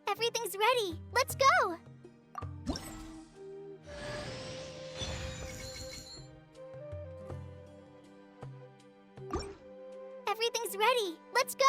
Everything's ready. Let's go! Everything's ready. Let's go!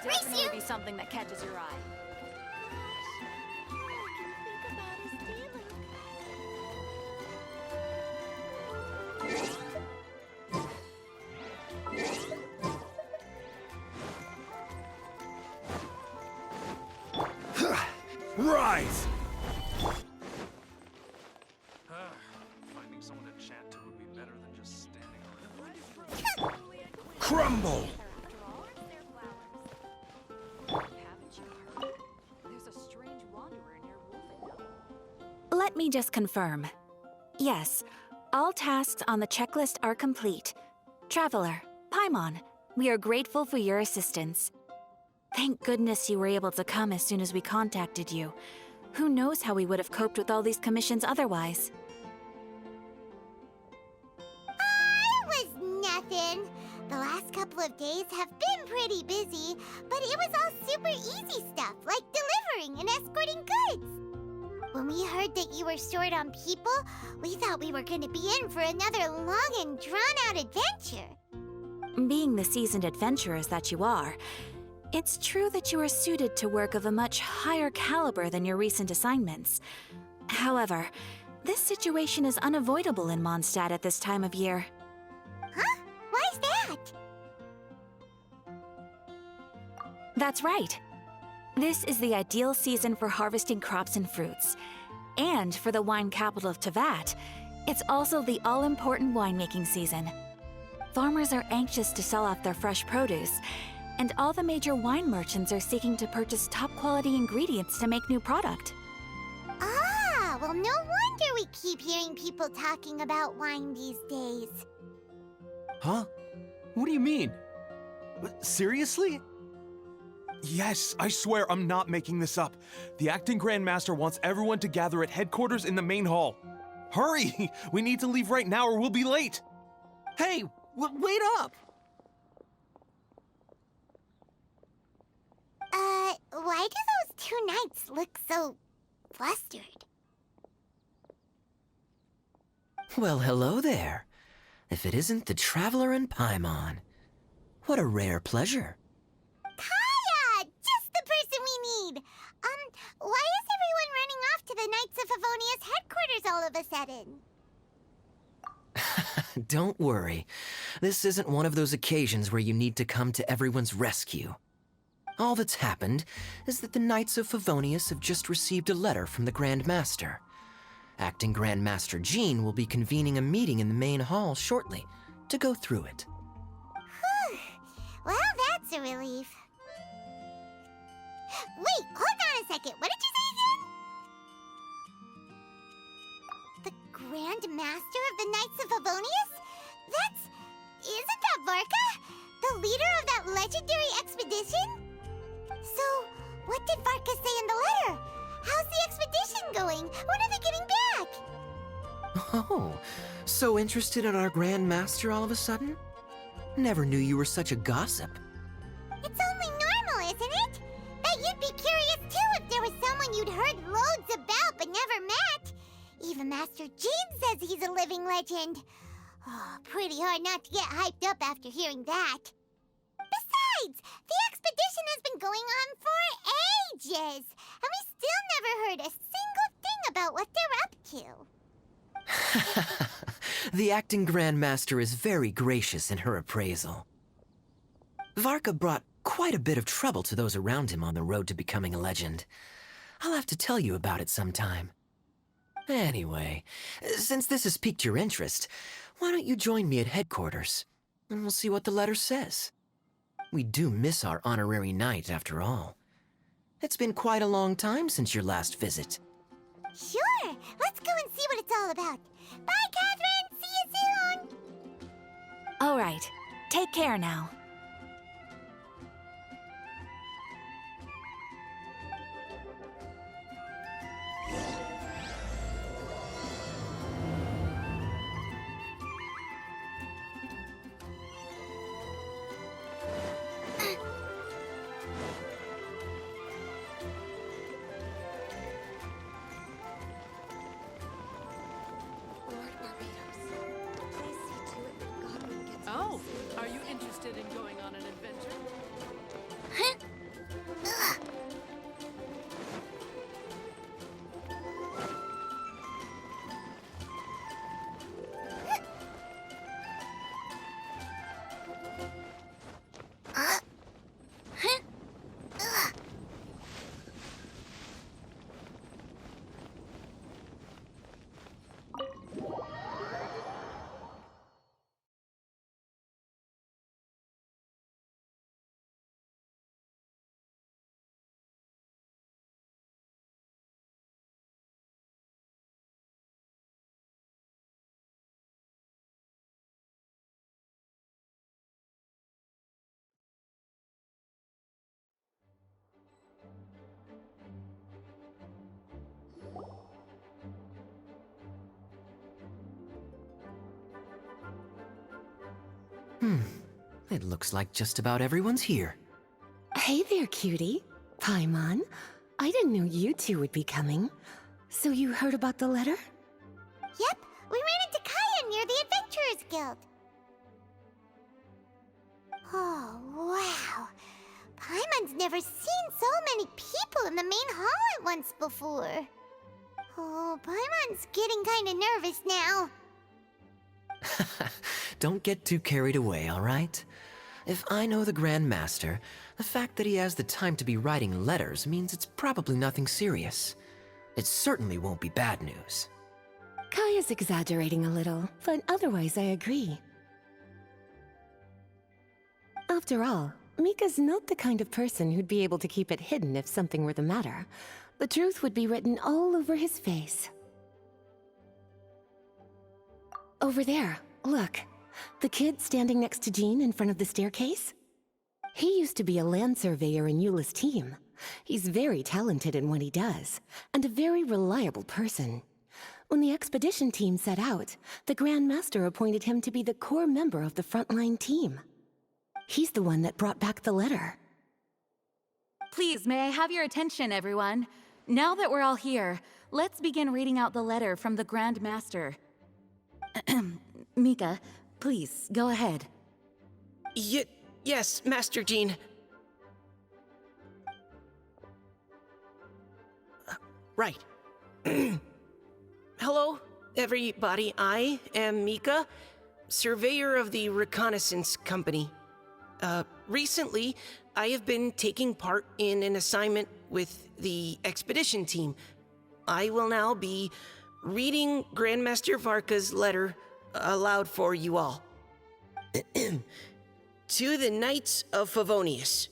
Definitely be something that catches your eye. Rise! Finding someone to chat to would be better than just standing around. Crumble! Let me just confirm. Yes, all tasks on the checklist are complete. Traveler, Paimon, we are grateful for your assistance. Thank goodness you were able to come as soon as we contacted you. Who knows how we would have coped with all these commissions otherwise? It was nothing. The last couple of days have been pretty busy, but it was all super easy stuff, like delivering and escorting goods. When we heard that you were short on people, we thought we were going to be in for another long and drawn-out adventure. Being the seasoned adventurers that you are, it's true that you are suited to work of a much higher caliber than your recent assignments. However, this situation is unavoidable in Mondstadt at this time of year. Huh? Why's that? That's right. This is the ideal season for harvesting crops and fruits. And for the wine capital of Teyvat, it's also the all-important winemaking season. Farmers are anxious to sell off their fresh produce, and all the major wine merchants are seeking to purchase top-quality ingredients to make new product. Ah, well, no wonder we keep hearing people talking about wine these days. Huh? What do you mean? Seriously? Yes, I swear I'm not making this up. The acting Grand Master wants everyone to gather at headquarters in the main hall. Hurry! We need to leave right now or we'll be late! Hey, wait up! Why do those two knights look so flustered? Well, hello there. If it isn't the Traveler and Paimon. What a rare pleasure. Kaya! Just the person we need! Why is everyone running off to the Knights of Favonia's headquarters all of a sudden? Don't worry. This isn't one of those occasions where you need to come to everyone's rescue. All that's happened is that the Knights of Favonius have just received a letter from the Grand Master. Acting Grand Master Jean will be convening a meeting in the main hall shortly to go through it. Whew. Well, that's a relief. Wait, hold on a second. What did you say again? The Grand Master of the Knights of Favonius? Isn't that Varka? The leader of that legendary expedition? So, what did Varka say in the letter? How's the expedition going? When are they getting back? Oh, so interested in our Grand Master all of a sudden? Never knew you were such a gossip. It's only normal, isn't it? That you'd be curious too if there was someone you'd heard loads about but never met. Even Master Jean says he's a living legend. Oh, pretty hard not to get hyped up after hearing that. Besides, the expedition has been going on for ages, and we still never heard a single thing about what they're up to. The acting Grand Master is very gracious in her appraisal. Varka brought quite a bit of trouble to those around him on the road to becoming a legend. I'll have to tell you about it sometime. Anyway, since this has piqued your interest, why don't you join me at headquarters, and we'll see what the letter says. We do miss our honorary knight, after all. It's been quite a long time since your last visit. Sure, let's go and see what it's all about. Bye, Catherine! See you soon! All right, take care now. Oh, are you interested in going on an adventure? It looks like just about everyone's here. Hey there, cutie. Paimon. I didn't know you two would be coming. So you heard about the letter? Yep, we ran into Kaya near the Adventurers Guild. Oh, wow. Paimon's never seen so many people in the main hall at once before. Oh, Paimon's getting kinda nervous now. Don't get too carried away, all right? If I know the Grand Master, the fact that he has the time to be writing letters means it's probably nothing serious. It certainly won't be bad news. Kaya's exaggerating a little, but otherwise I agree. After all, Mika's not the kind of person who'd be able to keep it hidden if something were the matter. The truth would be written all over his face. Over there, look. The kid standing next to Jean in front of the staircase? He used to be a land surveyor in Eula's team. He's very talented in what he does, and a very reliable person. When the expedition team set out, the Grand Master appointed him to be the core member of the frontline team. He's the one that brought back the letter. Please, may I have your attention, everyone? Now that we're all here, let's begin reading out the letter from the Grand Master. Mika, please, go ahead. Yes, Master Jean. Right. Hello, everybody. I am Mika, surveyor of the reconnaissance company. Recently, I have been taking part in an assignment with the expedition team. I will now be reading Grandmaster Varka's letter aloud for you all. To the Knights of Favonius.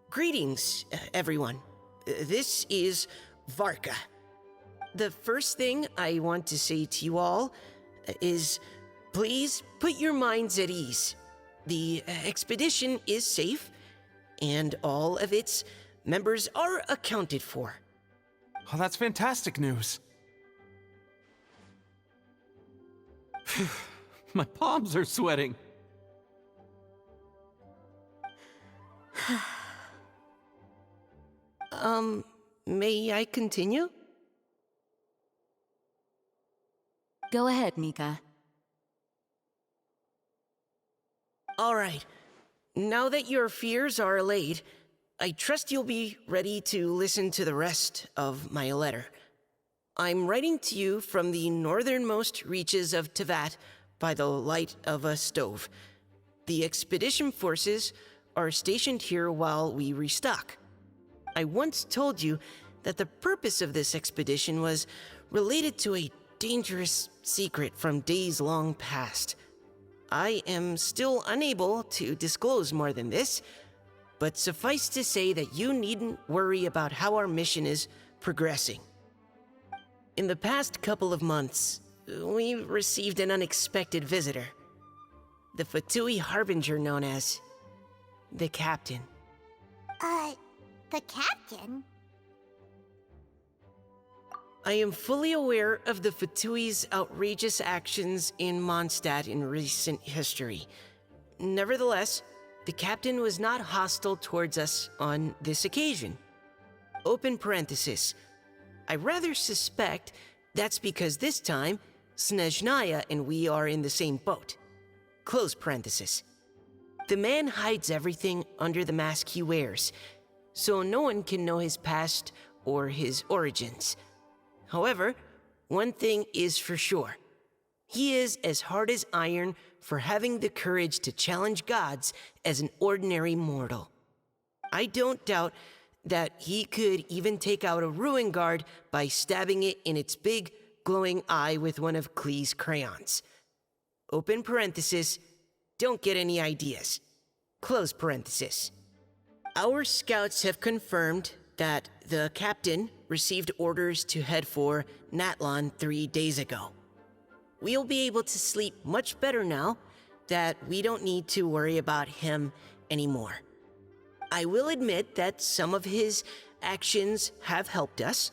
Greetings, everyone. This is Varka. The first thing I want to say to you all is please put your minds at ease. The expedition is safe, and all of its members are accounted for. Oh, that's fantastic news. My palms are sweating. May I continue? Go ahead, Mika. All right. Now that your fears are allayed, I trust you'll be ready to listen to the rest of my letter. I'm writing to you from the northernmost reaches of Tevat by the light of a stove. The expedition forces are stationed here while we restock. I once told you that the purpose of this expedition was related to a dangerous secret from days long past. I am still unable to disclose more than this, but suffice to say that you needn't worry about how our mission is progressing. In the past couple of months, we received an unexpected visitor. The Fatui Harbinger known as the Captain. The captain? I am fully aware of the Fatui's outrageous actions in Mondstadt in recent history. Nevertheless, the captain was not hostile towards us on this occasion. Open parenthesis. I rather suspect that's because this time, Snezhnaya and we are in the same boat. Close parenthesis. The man hides everything under the mask he wears, so no one can know his past or his origins. However, one thing is for sure. He is as hard as iron for having the courage to challenge gods as an ordinary mortal. I don't doubt that he could even take out a ruin guard by stabbing it in its big, glowing eye with one of Klee's crayons. Open parenthesis, don't get any ideas. Close parenthesis. Our scouts have confirmed that the captain received orders to head for Natlon 3 days ago. We'll be able to sleep much better now that we don't need to worry about him anymore. I will admit that some of his actions have helped us,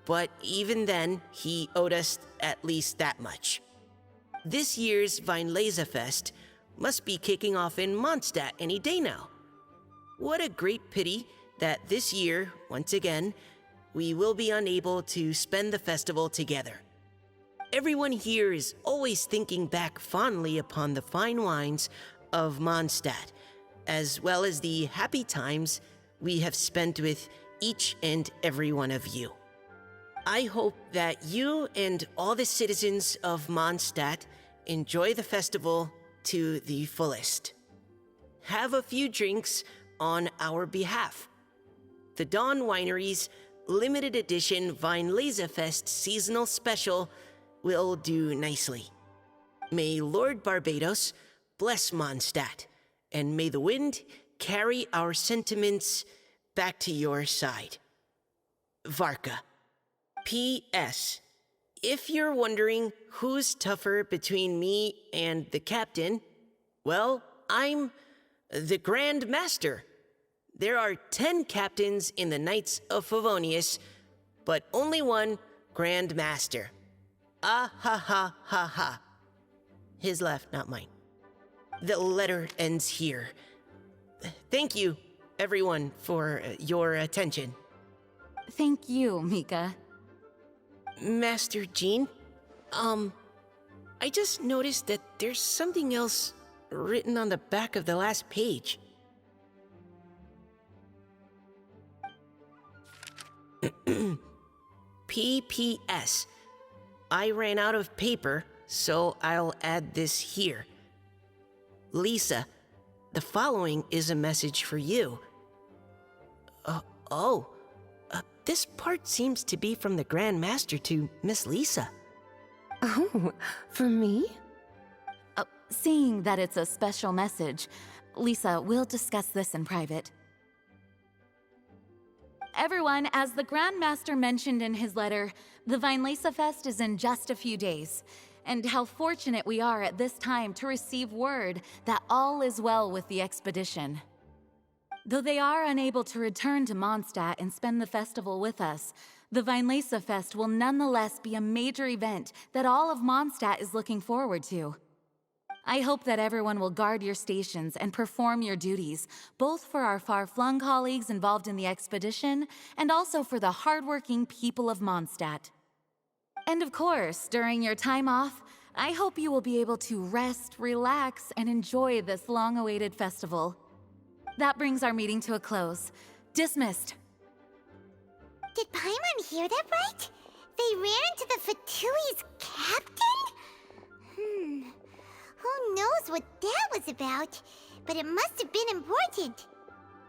but even then, he owed us at least that much. This year's Weinlesefest must be kicking off in Mondstadt any day now. What a great pity that this year, once again, we will be unable to spend the festival together. Everyone here is always thinking back fondly upon the fine wines of Mondstadt, as well as the happy times we have spent with each and every one of you. I hope that you and all the citizens of Mondstadt enjoy the festival to the fullest. Have a few drinks on our behalf. The Dawn Winery's limited edition Weinlesefest seasonal special will do nicely. May Lord Barbados bless Mondstadt, and may the wind carry our sentiments back to your side. Varka. P.S. If you're wondering who's tougher between me and the captain, well, I'm the Grand Master. There are 10 captains in the Knights of Favonius, but only one Grand Master. Ah ha ha ha ha. His laugh, not mine. The letter ends here. Thank you, everyone, for your attention. Thank you, Mika. Master Jean, I just noticed that there's something else written on the back of the last page. PPS. I ran out of paper, so I'll add this here. Lisa, the following is a message for you. This part seems to be from the Grand Master to Miss Lisa. Oh, for me? Seeing that it's a special message, Lisa, we'll discuss this in private. Everyone, as the Grand Master mentioned in his letter, the Vinelesa Fest is in just a few days. And how fortunate we are at this time to receive word that all is well with the expedition. Though they are unable to return to Mondstadt and spend the festival with us, the Vinelesa Fest will nonetheless be a major event that all of Mondstadt is looking forward to. I hope that everyone will guard your stations and perform your duties, both for our far-flung colleagues involved in the expedition and also for the hardworking people of Mondstadt. And of course, during your time off, I hope you will be able to rest, relax, and enjoy this long-awaited festival. That brings our meeting to a close. Dismissed. Did Paimon hear that right? They ran into the Fatui's captain? Who knows what that was about? But it must have been important.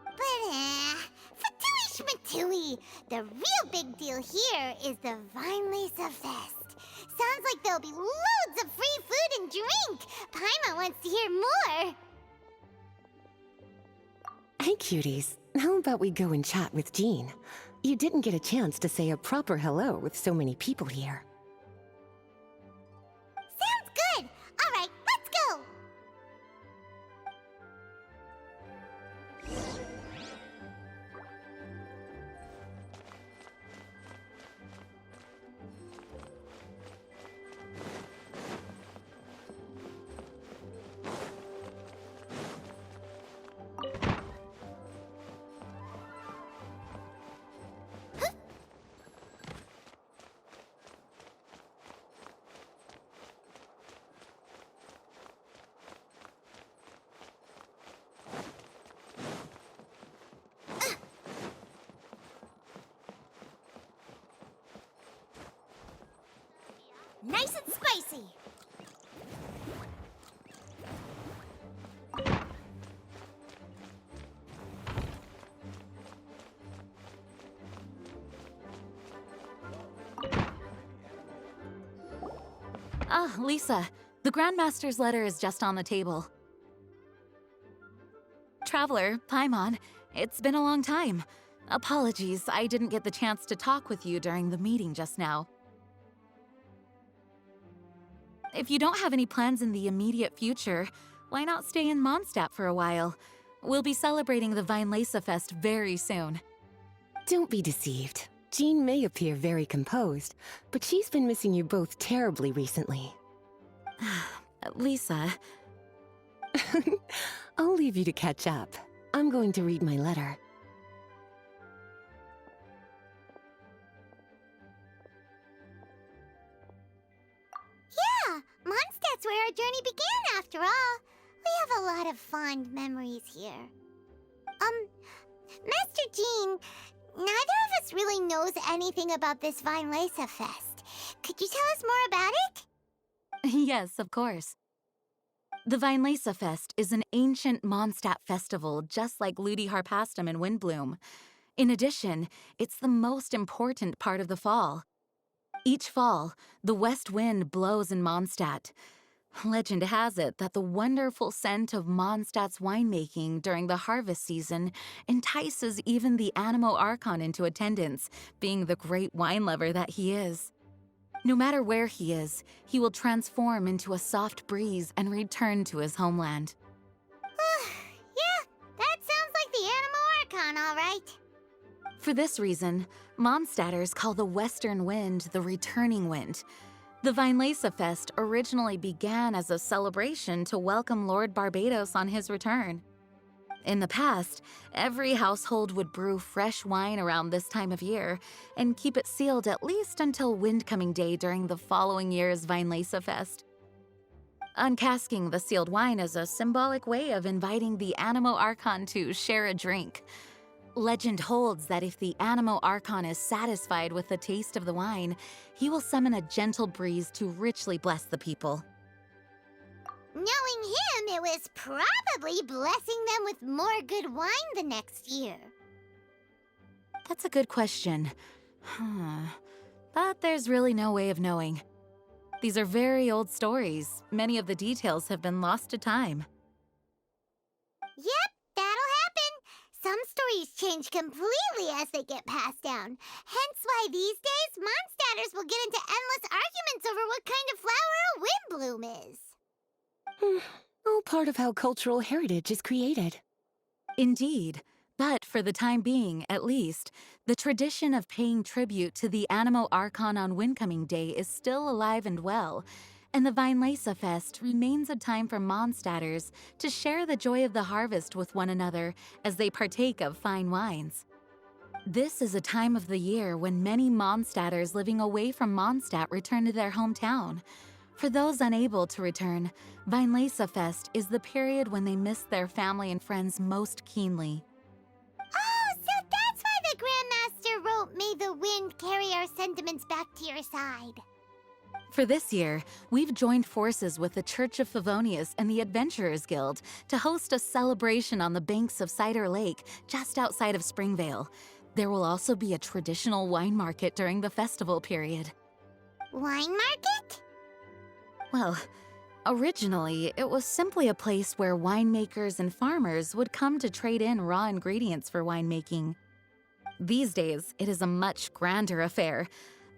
But, Fatui Schmatui! The real big deal here is the Vinelesa Fest. Sounds like there'll be loads of free food and drink. Paimon wants to hear more. Hey, cuties. How about we go and chat with Jean? You didn't get a chance to say a proper hello with so many people here. Sounds good. All right, let's go. Nice and spicy. Lisa, the Grandmaster's letter is just on the table. Traveler, Paimon, it's been a long time. Apologies, I didn't get the chance to talk with you during the meeting just now. If you don't have any plans in the immediate future, why not stay in Mondstadt for a while? We'll be celebrating the Vinelesa Fest very soon. Don't be deceived. Jean may appear very composed, but she's been missing you both terribly recently. Lisa... I'll leave you to catch up. I'm going to read my letter. Yeah, Mondstadt's where our journey began after all. We have a lot of fond memories here. Master Jean, neither of us really knows anything about this Vinelesa Fest. Could you tell us more about it? Yes, of course. The Vinelesa Fest is an ancient Mondstadt festival just like Ludi Harpastum and Windbloom. In addition, it's the most important part of the fall. Each fall, the west wind blows in Mondstadt. Legend has it that the wonderful scent of Mondstadt's winemaking during the harvest season entices even the Animo Archon into attendance, being the great wine lover that he is. No matter where he is, he will transform into a soft breeze and return to his homeland. Yeah, that sounds like the Animo Archon, all right. For this reason, Mondstadters call the western wind the returning wind. The Vinelesa Fest originally began as a celebration to welcome Lord Barbados on his return. In the past, every household would brew fresh wine around this time of year and keep it sealed at least until Windcoming Day during the following year's Vinelesa Fest. Uncasking the sealed wine is a symbolic way of inviting the Animo Archon to share a drink. Legend holds that if the Animo Archon is satisfied with the taste of the wine, he will summon a gentle breeze to richly bless the people. Knowing him, it was probably blessing them with more good wine the next year. That's a good question. But there's really no way of knowing. These are very old stories. Many of the details have been lost to time. Yep, that'll happen. Some stories change completely as they get passed down. Hence why these days, Mondstadters will get into endless arguments over what kind of flower a windbloom is. All part of how cultural heritage is created. Indeed. But for the time being, at least, the tradition of paying tribute to the Animo Archon on Windcoming Day is still alive and well, and the Weinlese Fest remains a time for Mondstadters to share the joy of the harvest with one another as they partake of fine wines. This is a time of the year when many Mondstadters living away from Mondstadt return to their hometown. For those unable to return, Weinlese Fest is the period when they miss their family and friends most keenly. Oh, so that's why the Grandmaster wrote, "May the wind carry our sentiments back to your side." For this year, we've joined forces with the Church of Favonius and the Adventurers Guild to host a celebration on the banks of Cider Lake, just outside of Springvale. There will also be a traditional wine market during the festival period. Wine market? Well, originally, it was simply a place where winemakers and farmers would come to trade in raw ingredients for winemaking. These days, it is a much grander affair.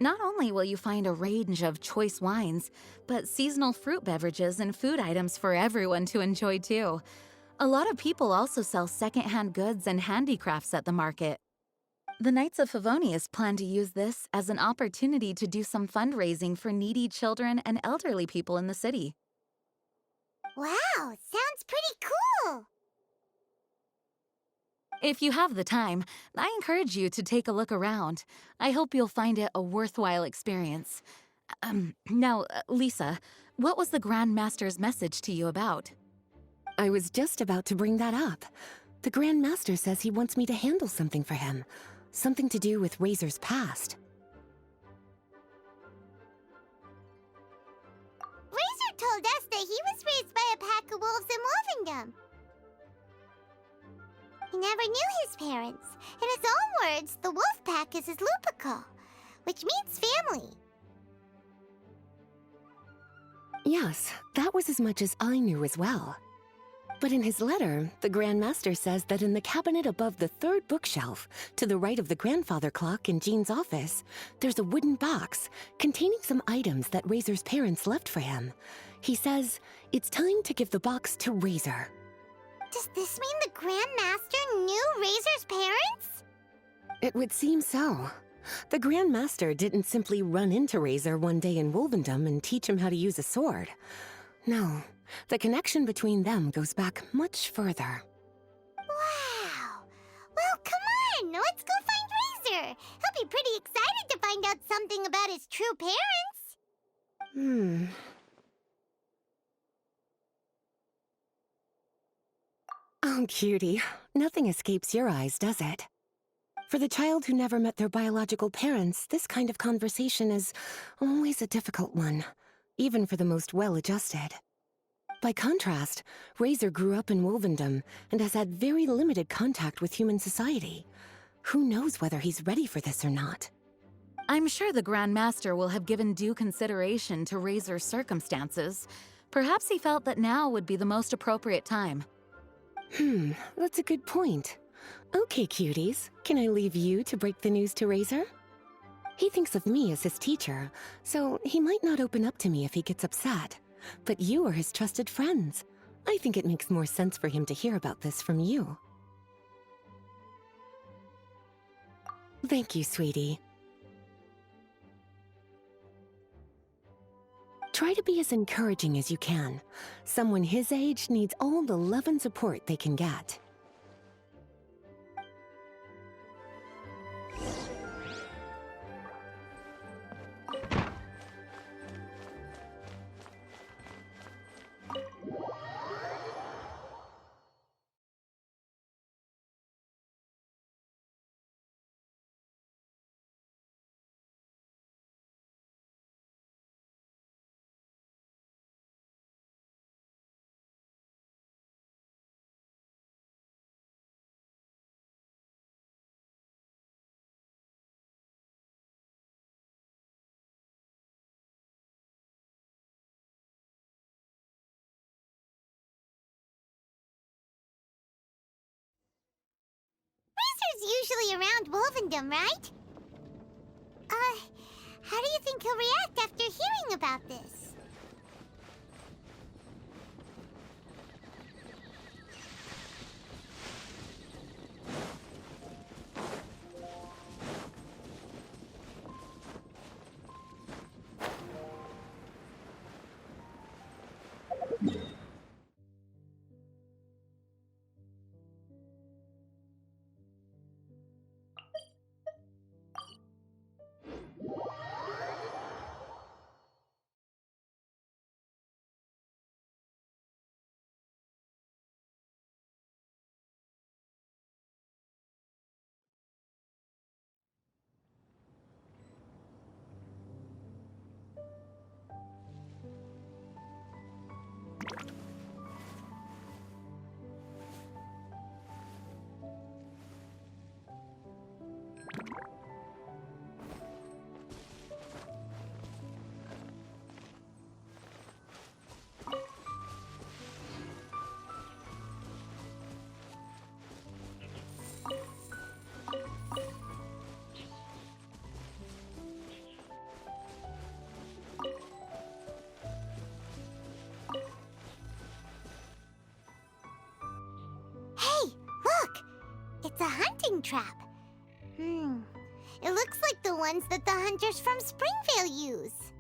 Not only will you find a range of choice wines, but seasonal fruit beverages and food items for everyone to enjoy too. A lot of people also sell secondhand goods and handicrafts at the market. The Knights of Favonius plan to use this as an opportunity to do some fundraising for needy children and elderly people in the city. Wow, sounds pretty cool. If you have the time, I encourage you to take a look around. I hope you'll find it a worthwhile experience. Now, Lisa, what was the Grand Master's message to you about? I was just about to bring that up. The Grand Master says he wants me to handle something for him. Something to do with Razor's past. Razor told us that he was raised by a pack of wolves in Wolvendom. He never knew his parents. In his own words, the wolf pack is his lupical, which means family. Yes, that was as much as I knew as well. But in his letter, the Grand Master says that in the cabinet above the third bookshelf, to the right of the grandfather clock in Jean's office, there's a wooden box containing some items that Razor's parents left for him. He says it's time to give the box to Razor. Does this mean the Grand Master knew Razor's parents? It would seem so. The Grand Master didn't simply run into Razor one day in Wolvendom and teach him how to use a sword. No, the connection between them goes back much further. Wow. Well, come on, let's go find Razor. He'll be pretty excited to find out something about his true parents. Oh, cutie. Nothing escapes your eyes, does it? For the child who never met their biological parents, this kind of conversation is always a difficult one, even for the most well-adjusted. By contrast, Razor grew up in Wolvendom and has had very limited contact with human society. Who knows whether he's ready for this or not? I'm sure the Grand Master will have given due consideration to Razor's circumstances. Perhaps he felt that now would be the most appropriate time. That's a good point. Okay, cuties, can I leave you to break the news to Razor? He thinks of me as his teacher, so he might not open up to me if he gets upset. But you are his trusted friends. I think it makes more sense for him to hear about this from you. Thank you, sweetie. Try to be as encouraging as you can. Someone his age needs all the love and support they can get. usually around Wolvendom, right? How do you think he'll react after hearing about this? Hey, look! It's a hunting trap. It looks like the ones that the hunters from Springvale use.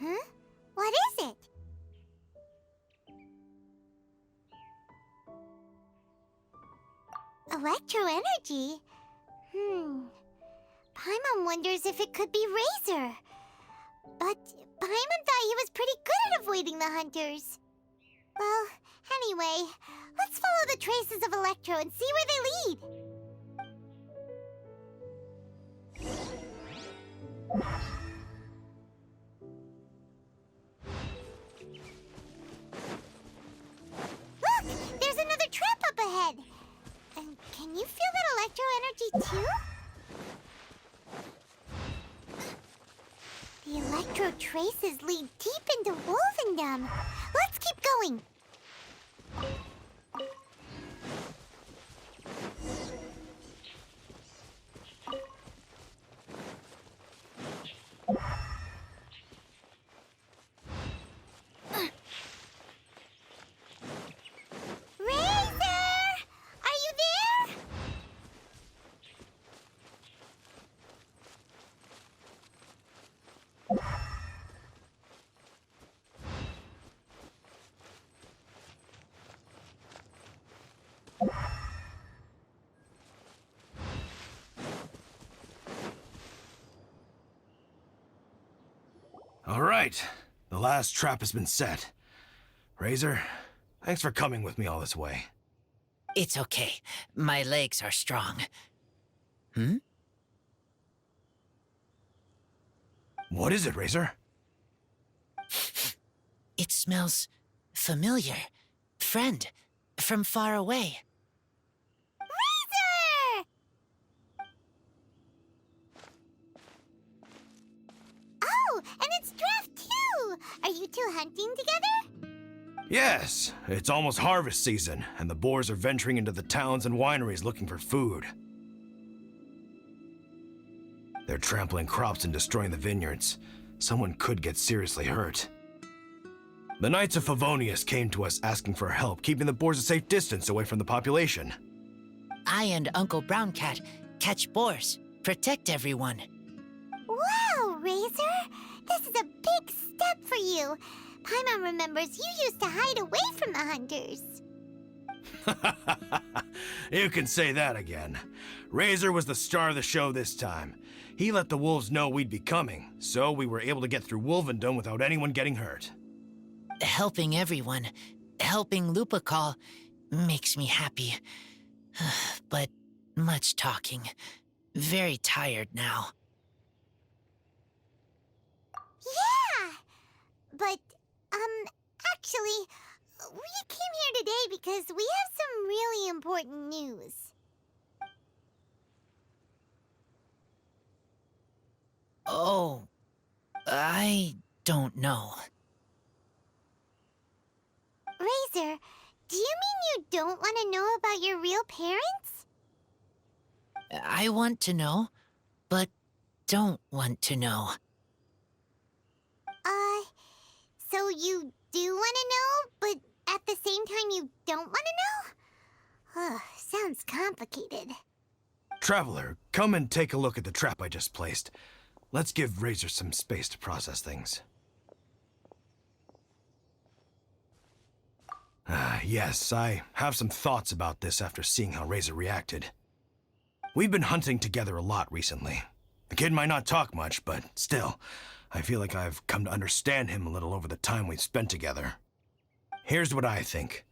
Huh? What is it? Electro energy? Paimon wonders if it could be Razor. But Paimon thought he was pretty good at avoiding the hunters. Well, anyway, let's follow the traces of Electro and see where they lead. Look! There's another trap up ahead! And can you feel that Electro energy too? The Electro traces lead deep into Wolvendom. Let's keep going. Razor! Are you there? All right, the last trap has been set. Razor, thanks for coming with me all this way. It's okay. My legs are strong. What is it, Razor? It smells familiar. Friend, from far away. Razor! Oh, and it's Draft too! Are you two hunting together? Yes, it's almost harvest season, and the boars are venturing into the towns and wineries looking for food. They're trampling crops and destroying the vineyards. Someone could get seriously hurt. The Knights of Favonius came to us asking for help, keeping the boars a safe distance away from the population. I and Uncle Brown Cat catch boars, protect everyone. Wow, Razor! This is a big step for you. Paimon remembers you used to hide away from the hunters. You can say that again. Razor was the star of the show this time. He let the wolves know we'd be coming, so we were able to get through Wolvendom without anyone getting hurt. Helping everyone, helping Lupical, makes me happy. But much talking. Very tired now. Yeah! But, actually, we came here today because we have some really important news. Oh, I don't know. Razor, Do you mean you don't want to know about your real parents? I want to know, but don't want to know. So you do want to know, but at the same time you don't want to know? Ugh, sounds complicated. Traveler, come and take a look at the trap I just placed. Let's give Razor some space to process things. Yes, I have some thoughts about this after seeing how Razor reacted. We've been hunting together a lot recently. The kid might not talk much, but still, I feel like I've come to understand him a little over the time we've spent together. Here's what I think.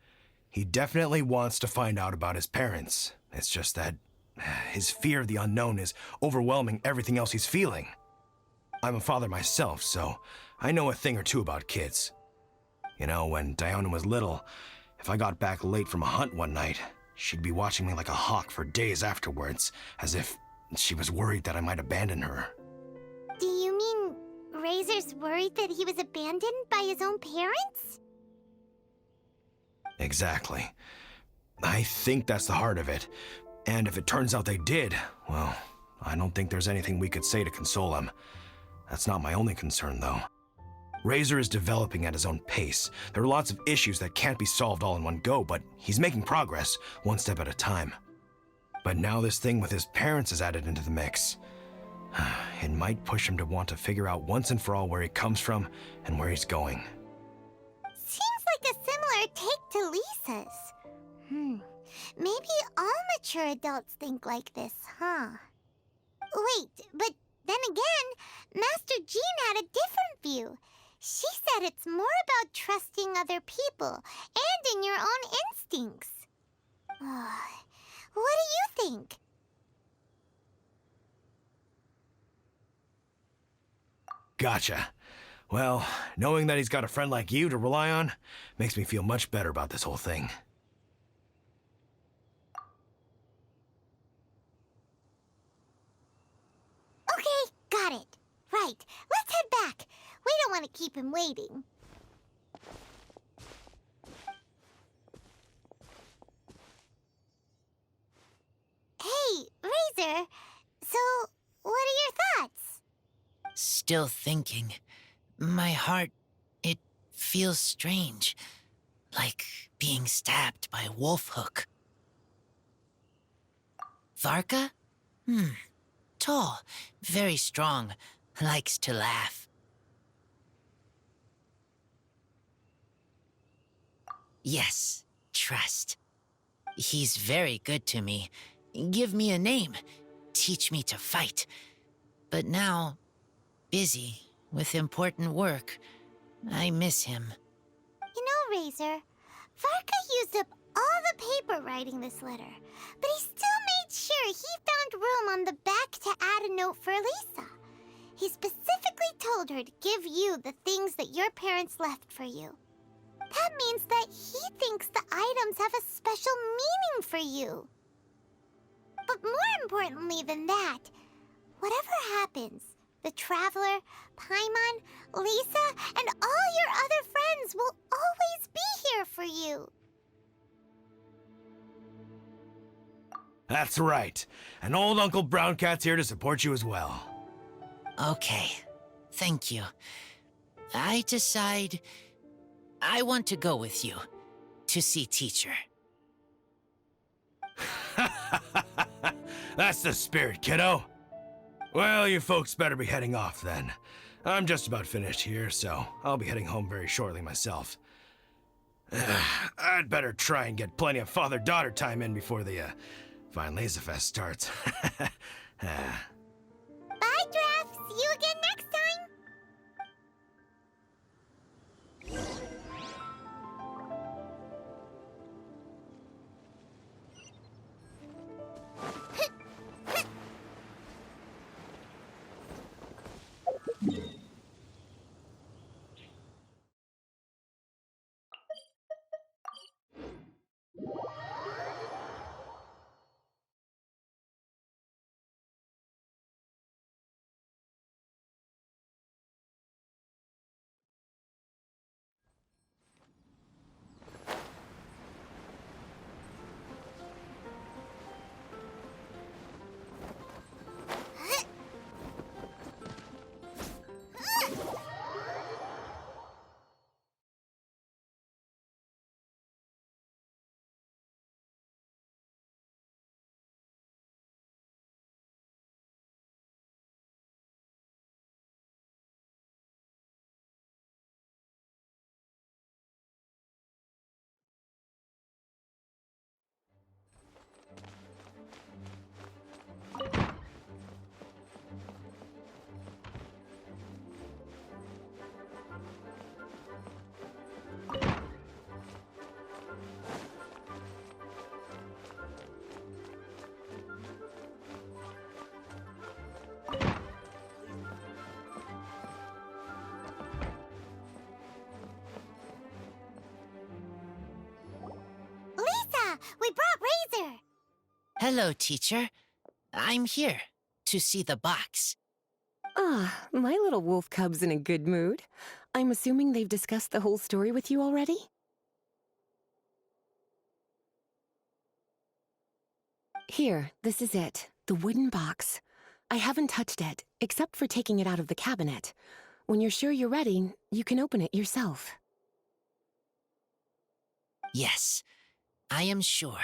He definitely wants to find out about his parents. It's just that his fear of the unknown is overwhelming everything else he's feeling. I'm a father myself, so I know a thing or two about kids. You know, when Diona was little, if I got back late from a hunt one night, she'd be watching me like a hawk for days afterwards, as if she was worried that I might abandon her. Do you mean Razor's worried that he was abandoned by his own parents? Exactly. I think that's the heart of it. And if it turns out they did, well, I don't think there's anything we could say to console him. That's not my only concern, though. Razor is developing at his own pace. There are lots of issues that can't be solved all in one go, but he's making progress, one step at a time. But now this thing with his parents is added into the mix. It might push him to want to figure out once and for all where he comes from and where he's going. Seems like a similar take to Lisa's. Maybe all mature adults think like this, huh? Wait, but then again, Master Jean had a different view. She said it's more about trusting other people and in your own instincts. What do you think? Gotcha. Well, knowing that he's got a friend like you to rely on makes me feel much better about this whole thing. Okay, got it. Right, let's head back. We don't want to keep him waiting. Hey, Razor. So, what are your thoughts? Still thinking. My heart, it feels strange. Like being stabbed by a wolf hook. Varka? Tall, very strong, likes to laugh. Yes, trust. He's very good to me. Give me a name. Teach me to fight. But now, busy with important work, I miss him. You know, Razor, Varka used up all the paper writing this letter, but he still made sure he found room on the back to add a note for Lisa. He specifically told her to give you the things that your parents left for you. That means that he thinks the items have a special meaning for you. But more importantly than that, whatever happens, the Traveler, Paimon, Lisa, and all your other friends will always be here for you. That's right. And old Uncle Brown Cat's here to support you as well. Okay, thank you. I decide I want to go with you to see teacher. That's the spirit, kiddo. Well, you folks better be heading off then. I'm just about finished here, so I'll be heading home very shortly myself. I'd better try and get plenty of father-daughter time in before the Fine Laser Fest starts. Bye, Draf. See you again next time. we brought Razor! Hello, teacher. I'm here to see the box. Ah, my little wolf cub's in a good mood. I'm assuming they've discussed the whole story with you already? Here, this is it. The wooden box. I haven't touched it, except for taking it out of the cabinet. When you're sure you're ready, you can open it yourself. Yes, I am sure.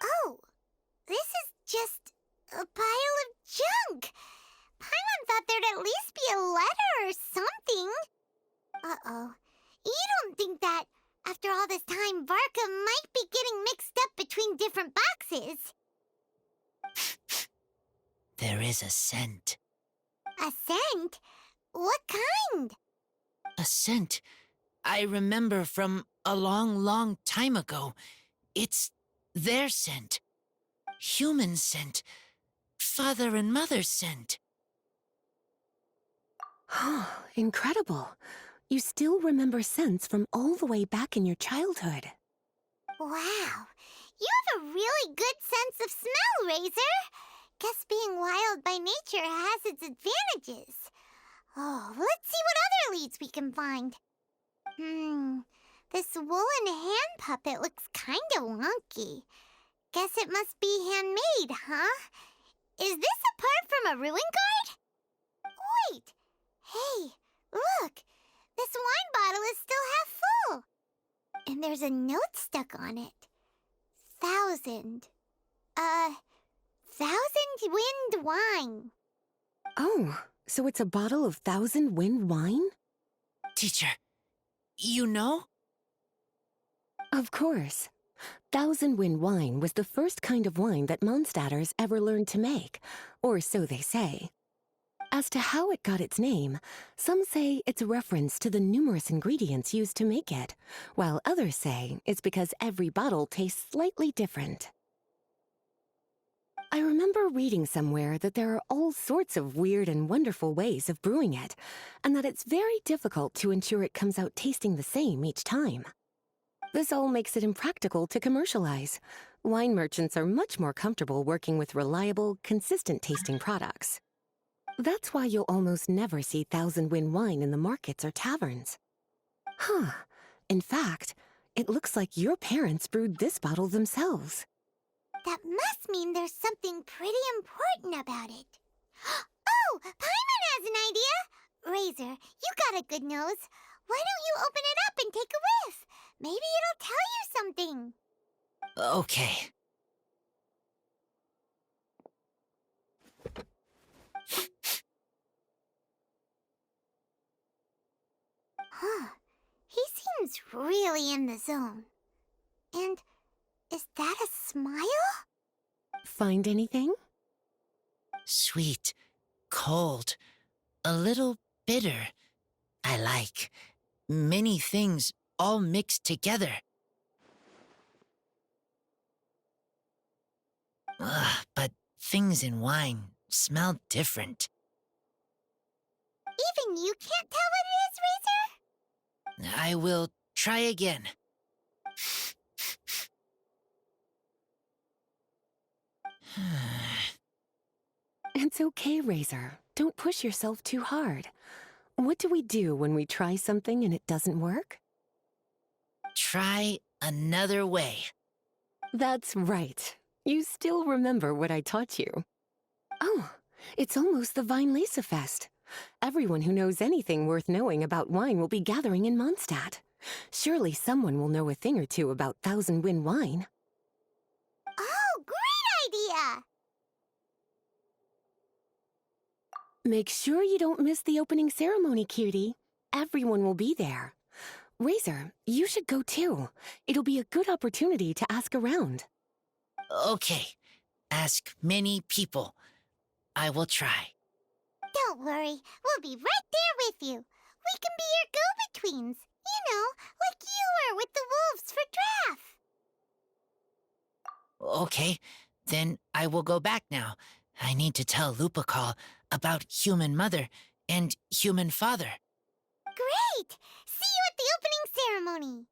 Oh, this is just a pile of junk. Paimon thought there'd at least be a letter or something. Uh-oh. You don't think that, after all this time, Varka might be getting mixed up between different boxes? There is a scent. A scent? What kind? A scent I remember from a long, long time ago. It's their scent. Human scent. Father and mother scent. Incredible. You still remember scents from all the way back in your childhood. Wow. You have a really good sense of smell, Razor. Guess being wild by nature has its advantages. Oh, let's see what other leads we can find. This woolen hand puppet looks kinda wonky. Guess it must be handmade, huh? Is this a part from a ruin guard? Wait! Hey, look! This wine bottle is still half full. And there's a note stuck on it. 1,000. 1,000 wind wine. Oh, so it's a bottle of 1,000 wind wine? Teacher, you know? Of course. 1,000 wind wine was the first kind of wine that Mondstadters ever learned to make, or so they say. As to how it got its name, some say it's a reference to the numerous ingredients used to make it, while others say it's because every bottle tastes slightly different. I remember reading somewhere that there are all sorts of weird and wonderful ways of brewing it, and that it's very difficult to ensure it comes out tasting the same each time. This all makes it impractical to commercialize. Wine merchants are much more comfortable working with reliable, consistent-tasting products. That's why you'll almost never see 1,000 wind wine in the markets or taverns. Huh. In fact, it looks like your parents brewed this bottle themselves. That must mean there's something pretty important about it. Oh, Paimon has an idea! Razor, you got a good nose. Why don't you open it up and take a whiff? Maybe it'll tell you something. Okay. Huh. He seems really in the zone. And is that a smile? Find anything? Sweet, cold, a little bitter. I like many things all mixed together. But things in wine smell different. Even you can't tell what it is, Razor? I will try again. It's okay, Razor. Don't push yourself too hard. What do we do when we try something and it doesn't work? Try another way. That's right. You still remember what I taught you. Oh, it's almost the Weinlese Fest. Everyone who knows anything worth knowing about wine will be gathering in Mondstadt. Surely someone will know a thing or two about 1,000 wind wine. Oh, great idea! Make sure you don't miss the opening ceremony, cutie. Everyone will be there. Razor, you should go too. It'll be a good opportunity to ask around. Okay. Ask many people. I will try. Don't worry, we'll be right there with you. We can be your go-betweens. You know, like you were with the wolves for Draff. Okay, then I will go back now. I need to tell Lupacall about human mother and human father. Great! See you at ceremony.